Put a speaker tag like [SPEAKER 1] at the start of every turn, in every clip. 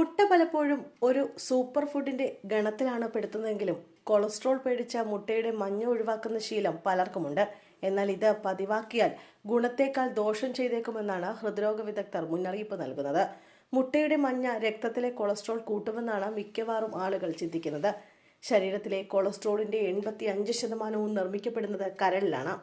[SPEAKER 1] മുട്ട പലപ്പോഴും ഒരു സൂപ്പർ ഫുഡിന്റെ ഗണത്തിലാണ് പെടുത്തുന്നതെങ്കിലും കൊളസ്ട്രോൾ പേടിച്ച മുട്ടയുടെ മഞ്ഞ ഒഴിവാക്കുന്ന ശീലം പലർക്കുമുണ്ട്. എന്നാൽ ഇത് പതിവാക്കിയാൽ ഗുണത്തേക്കാൾ ദോഷം ചെയ്തേക്കുമെന്നാണ് ഹൃദ്രോഗ വിദഗ്ധർ മുന്നറിയിപ്പ് നൽകുന്നത്. മുട്ടയുടെ മഞ്ഞ രക്തത്തിലെ കൊളസ്ട്രോൾ കൂട്ടുമെന്നാണ് മിക്കവാറും ആളുകൾ ചിന്തിക്കുന്നത്. ശരീരത്തിലെ കൊളസ്ട്രോളിന്റെ 85% നിർമ്മിക്കപ്പെടുന്നത് കരളിലാണ്,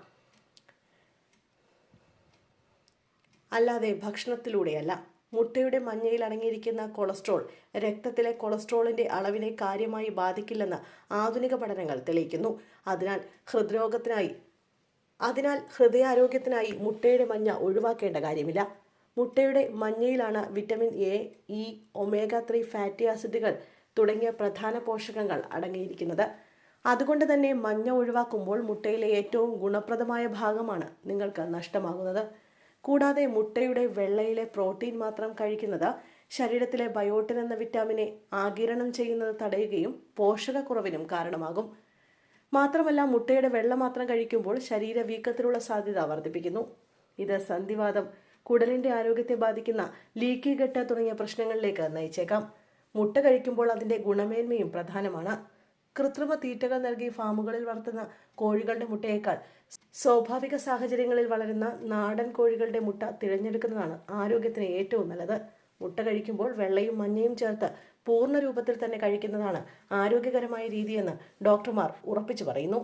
[SPEAKER 1] അല്ലാതെ ഭക്ഷണത്തിലൂടെയല്ല. മുട്ടയുടെ മഞ്ഞയിൽ അടങ്ങിയിരിക്കുന്ന കൊളസ്ട്രോൾ രക്തത്തിലെ കൊളസ്ട്രോളിന്റെ അളവിനെ കാര്യമായി ബാധിക്കില്ലെന്ന് ആധുനിക പഠനങ്ങൾ തെളിയിക്കുന്നു. അതിനാൽ ഹൃദയാരോഗ്യത്തിനായി മുട്ടയുടെ മഞ്ഞ ഒഴിവാക്കേണ്ട കാര്യമില്ല. മുട്ടയുടെ മഞ്ഞയിലാണ് വിറ്റമിൻ എ, ഇ, ഒമേഗ-3 ഫാറ്റി ആസിഡുകൾ തുടങ്ങിയ പ്രധാന പോഷകങ്ങൾ അടങ്ങിയിരിക്കുന്നത്. അതുകൊണ്ട് തന്നെ മഞ്ഞ ഒഴിവാക്കുമ്പോൾ മുട്ടയിലെ ഏറ്റവും ഗുണപ്രദമായ ഭാഗമാണ് നിങ്ങൾക്ക് നഷ്ടമാകുന്നത്. കൂടാതെ മുട്ടയുടെ വെള്ളയിലെ പ്രോട്ടീൻ മാത്രം കഴിക്കുന്നത് ശരീരത്തിലെ ബയോട്ടിൻ എന്ന വിറ്റാമിനെ ആഗിരണം ചെയ്യുന്നത് തടയുകയും പോഷകക്കുറവിനും കാരണമാകും. മാത്രമല്ല, മുട്ടയുടെ വെള്ള മാത്രം കഴിക്കുമ്പോൾ ശരീരവീക്കത്തിനുള്ള സാധ്യത വർദ്ധിപ്പിക്കുന്നു. ഇത് സന്ധിവാതം, കുടലിന്റെ ആരോഗ്യത്തെ ബാധിക്കുന്ന ലീക്കി ഗട്ട് തുടങ്ങിയ പ്രശ്നങ്ങളിലേക്ക് നയിച്ചേക്കാം. മുട്ട കഴിക്കുമ്പോൾ അതിന്റെ ഗുണമേന്മയും പ്രധാനമാണ്. കൃത്രിമ തീറ്റകൾ നൽകി ഫാമുകളിൽ വളർത്തുന്ന കോഴികളുടെ മുട്ടയേക്കാൾ സ്വാഭാവിക സാഹചര്യങ്ങളിൽ വളരുന്ന നാടൻ കോഴികളുടെ മുട്ട തിരഞ്ഞെടുക്കുന്നതാണ് ആരോഗ്യത്തിന് ഏറ്റവും നല്ലത്. മുട്ട കഴിക്കുമ്പോൾ വെള്ളയും മഞ്ഞയും ചേർത്ത് പൂർണ്ണ രൂപത്തിൽ തന്നെ കഴിക്കുന്നതാണ് ആരോഗ്യകരമായ രീതിയെന്ന് ഡോക്ടർമാർ ഉറപ്പിച്ചു പറയുന്നു.